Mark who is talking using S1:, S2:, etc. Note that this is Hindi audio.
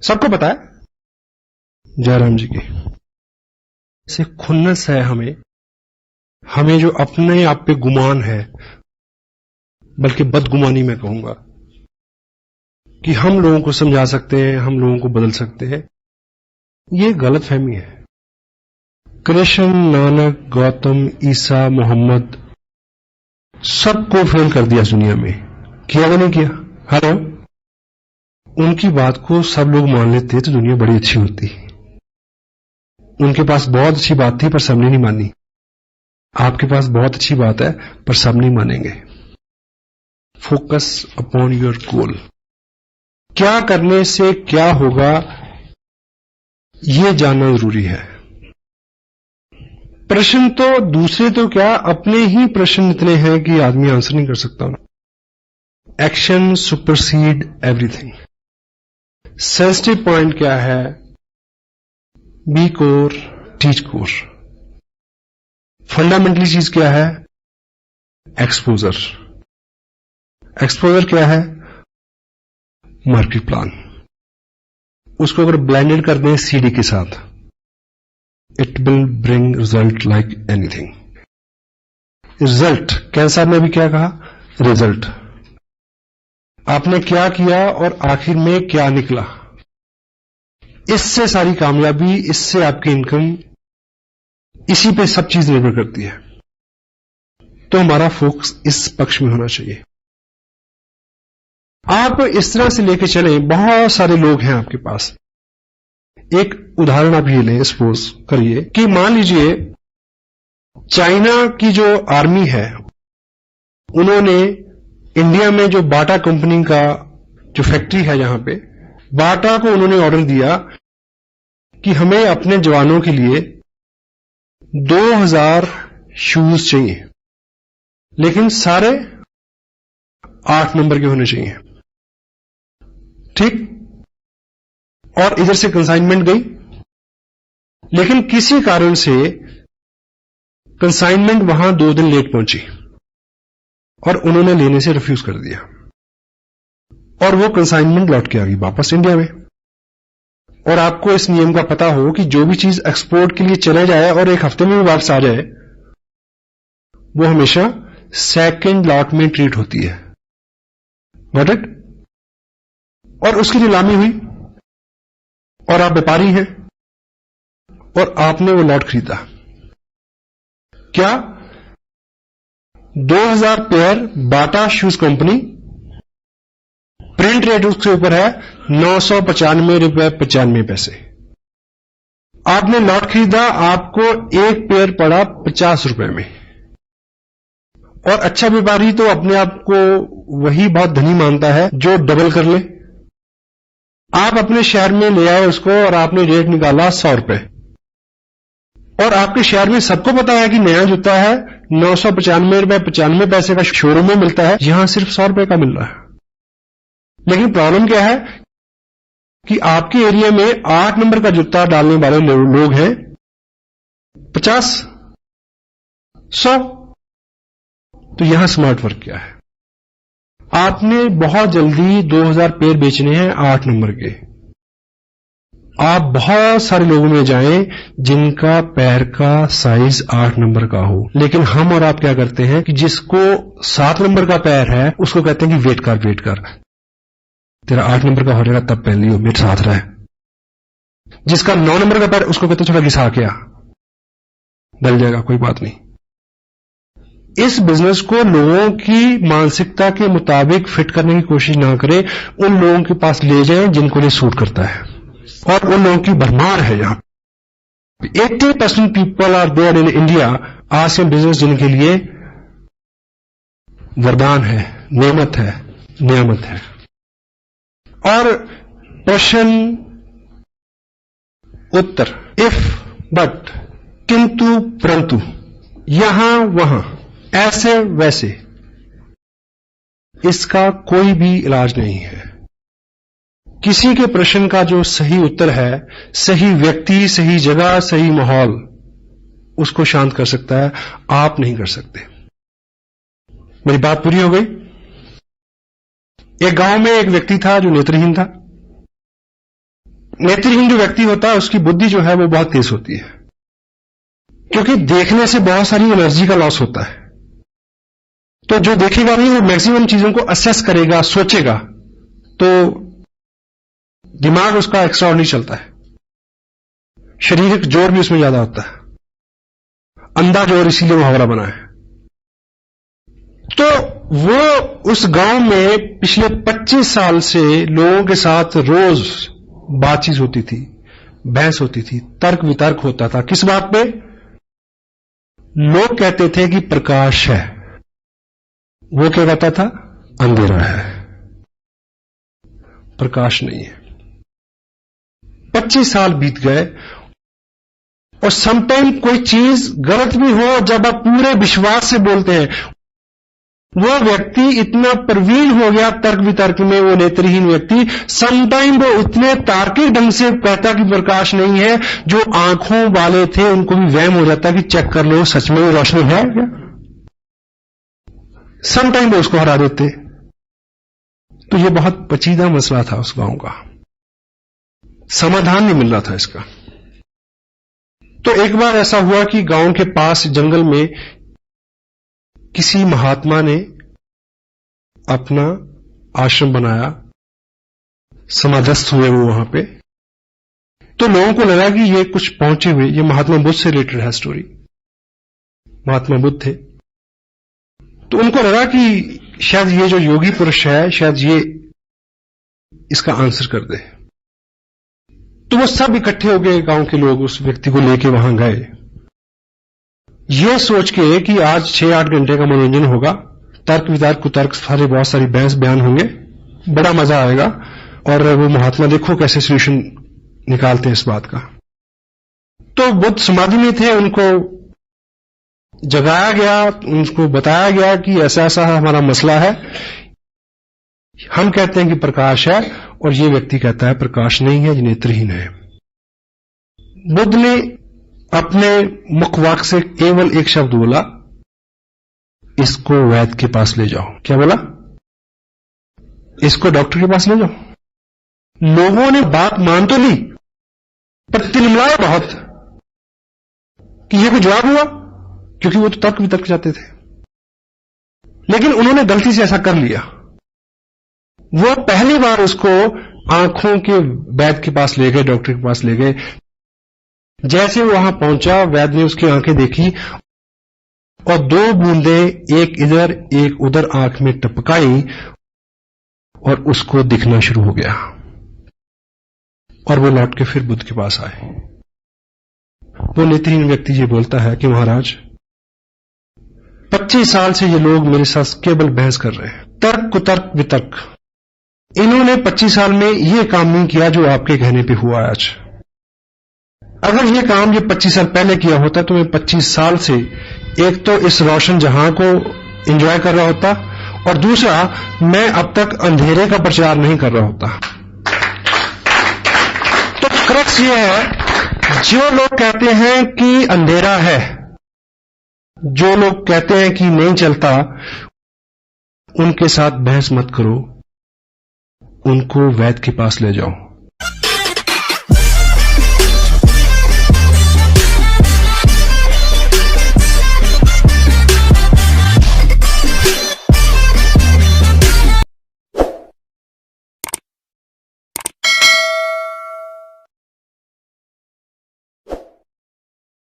S1: सबको पता है जयराम जी की से खुन्नस है हमें जो अपने आप पे गुमान है, बल्कि बदगुमानी मैं कहूंगा, कि हम लोगों को समझा सकते हैं, हम लोगों को बदल सकते हैं, ये गलत फहमी है। कृष्ण, नानक, गौतम, ईसा, मोहम्मद सबको फेल कर दिया दुनिया में, किया या नहीं किया? हेलो, उनकी बात को सब लोग मान लेते तो दुनिया बड़ी अच्छी होती। उनके पास बहुत अच्छी बात थी पर सबने नहीं मानी। आपके पास बहुत अच्छी बात है पर सब नहीं मानेंगे। Focus upon your goal. क्या करने से क्या होगा यह जानना जरूरी है। प्रश्न तो दूसरे तो क्या, अपने ही प्रश्न इतने हैं कि आदमी आंसर नहीं कर सकता। Action supersede everything. Sensitive point क्या है? Be core, teach core. Fundamentally चीज क्या है? एक्सपोजर। एक्सपोजर क्या है? Market plan. उसको अगर ब्लेंडेड कर दें सीडी के साथ, it will bring result like anything. Result, cancer ने भी क्या कहा? रिजल्ट। आपने क्या किया और आखिर में क्या निकला, इससे सारी कामयाबी, इससे आपकी इनकम, इसी पे सब चीज निर्भर करती है। तो हमारा फोकस इस पक्ष में होना चाहिए। आप इस तरह से लेके चलें, बहुत सारे लोग हैं आपके पास। एक उदाहरण आप ये लें, सपोज करिए कि मान लीजिए चाइना की जो आर्मी है, उन्होंने इंडिया में जो बाटा कंपनी का जो फैक्ट्री है, जहां पे बाटा को उन्होंने ऑर्डर दिया कि हमें अपने जवानों के लिए 2000 शूज चाहिए, लेकिन सारे 8 नंबर के होने चाहिए। ठीक? और इधर से कंसाइनमेंट गई, लेकिन किसी कारण से कंसाइनमेंट वहां 2 दिन लेट पहुंची और उन्होंने लेने से रिफ्यूज कर दिया, और वो कंसाइनमेंट लौट के आ गई वापस इंडिया में। और आपको इस नियम का पता हो कि जो भी चीज एक्सपोर्ट के लिए चले जाए और 1 हफ्ते में भी वापस आ जाए, वो हमेशा सेकंड लॉट में ट्रीट होती है। Got it? और उसकी नीलामी हुई और आप व्यापारी हैं और आपने वो लॉट खरीदा। क्या? 2000 पेयर बाटा शूज कंपनी, प्रिंट रेट उसके ऊपर है 995 रुपए 95 पैसे। आपने लॉट खरीदा, आपको एक पेयर पड़ा 50 रुपए में। और अच्छा व्यापारी तो अपने आप को वही बहुत धनी मानता है जो डबल कर ले। आप अपने शहर में ले आए उसको और आपने रेट निकाला 100 रुपए, और आपके शहर में सबको पता है कि नया जूता है 995 रुपए 95 पैसे का शोरूम में मिलता है, यहां सिर्फ 100 रुपए का मिल रहा है। लेकिन प्रॉब्लम क्या है कि आपके एरिया में 8 नंबर का जूता डालने वाले लोग हैं 50, 100। तो यहां स्मार्ट वर्क क्या है? आपने बहुत जल्दी 2000 पेयर बेचने हैं 8 नंबर के। आप बहुत सारे लोगों में जाएं जिनका पैर का साइज 8 नंबर का हो, लेकिन हम और आप क्या करते हैं कि जिसको 7 नंबर का पैर है उसको कहते हैं कि वेट कर, तेरा 8 नंबर का हो जाएगा तब पहन लियो, मेरे साथ रहे। जिसका 9 नंबर का पैर, उसको कहते थोड़ा घिसा के आ, डल जाएगा, कोई बात नहीं। इस बिजनेस को लोगों की मानसिकता के मुताबिक फिट करने की कोशिश ना करें, उन लोगों के पास ले जाएं जिनको ये सूट करता है, और उन लोगों की भरमार है। यहां 80% people are there in India Asian business, जिनके लिए वरदान है, नेमत है, नियामत है। और प्रश्न उत्तर, इफ, बट, किंतु, परंतु, यहां वहां, ऐसे वैसे, इसका कोई भी इलाज नहीं है। किसी के प्रश्न का जो सही उत्तर है, सही व्यक्ति, सही जगह, सही माहौल उसको शांत कर सकता है, आप नहीं कर सकते। मेरी बात पूरी हो गई? एक गांव में एक व्यक्ति था जो नेत्रहीन था। नेत्रहीन जो व्यक्ति होता है उसकी बुद्धि जो है वो बहुत तेज होती है, क्योंकि देखने से बहुत सारी एनर्जी का लॉस होता है। तो जो देखेगा नहीं वो मैक्सिमम चीजों को असेस करेगा, सोचेगा, तो दिमाग उसका एक्स्ट्रा ऑर्डिनरी चलता है, शारीरिक जोर भी उसमें ज्यादा होता है, अंधा जोर, इसीलिए मुहावरा बना है। तो वो उस गांव में पिछले 25 साल से लोगों के साथ रोज बातचीत होती थी, बहस होती थी, तर्क वितर्क होता था। किस बात पे? लोग कहते थे कि प्रकाश है, वो क्या कहता था? अंधेरा है, प्रकाश नहीं है। 25 साल बीत गए और समटाइम कोई चीज गलत भी हो, जब आप पूरे विश्वास से बोलते हैं, वो व्यक्ति इतना प्रवीण हो गया तर्क वितर्क में, वो नेत्रहीन व्यक्ति, समटाइम वो उतने तार्किक ढंग से कहता कि प्रकाश नहीं है, जो आंखों वाले थे उनको भी वहम हो जाता कि चेक कर लो सच में रोशनी है क्या। समटाइम वो उसको हरा देते। तो ये बहुत पेचीदा मसला था उस गांव का, समाधान नहीं मिल रहा था इसका। तो एक बार ऐसा हुआ कि गांव के पास जंगल में किसी महात्मा ने अपना आश्रम बनाया, समाधस्थ हुए वो वहां पे। तो लोगों को लगा कि ये कुछ पहुंचे हुए, ये महात्मा बुद्ध से रिलेटेड है स्टोरी, महात्मा बुद्ध थे। तो उनको लगा कि शायद ये जो योगी पुरुष है, शायद ये इसका आंसर कर दे। तो वो सब इकट्ठे हो गए, गांव के लोग उस व्यक्ति को लेके वहां गए, ये सोच के कि आज 6-8 घंटे का मनोरंजन होगा, तर्क वितर्क कुतर्क सारे, बहुत सारी बहस बयान होंगे, बड़ा मजा आएगा, और वो महात्मा देखो कैसे सोल्यूशन निकालते हैं इस बात का। तो बुद्ध समाधि में थे, उनको जगाया गया, उनको बताया गया कि ऐसा ऐसा हमारा मसला है, हम कहते हैं कि प्रकाश है और ये व्यक्ति कहता है प्रकाश नहीं है, ये नेत्रहीन है। बुद्ध ने अपने मुखवाक से केवल एक शब्द बोला, इसको वैद्य के पास ले जाओ। क्या बोला? इसको डॉक्टर के पास ले जाओ। लोगों ने बात मान तो ली, पर तिलमिलाया बहुत कि यह कोई जवाब हुआ, क्योंकि वो तो तर्क वितर्क जाते थे। लेकिन उन्होंने गलती से ऐसा कर लिया। वो पहली बार उसको आंखों के वैद्य के पास ले गए, डॉक्टर के पास ले गए। जैसे वो वहां पहुंचा, वैद्य ने उसकी आंखें देखी और 2 बूंदे एक इधर एक उधर आंख में टपकाई और उसको दिखना शुरू हो गया। और वो लौट के फिर बुद्ध के पास आए। वो नेत्रहीन व्यक्ति ये बोलता है कि महाराज, 25 साल से ये लोग मेरे साथ केवल बहस कर रहे हैं, तर्क कुतर्क वितर्क। इन्होंने 25 साल में ये काम नहीं किया जो आपके कहने पे हुआ आज। अगर ये काम ये 25 साल पहले किया होता तो मैं 25 साल से एक तो इस रोशन जहां को एंजॉय कर रहा होता, और दूसरा मैं अब तक अंधेरे का प्रचार नहीं कर रहा होता। तो क्रक्स ये है, जो लोग कहते हैं कि अंधेरा है, जो लोग कहते हैं कि नहीं चलता, उनके साथ बहस मत करो, उनको वैद्य के पास ले जाओ।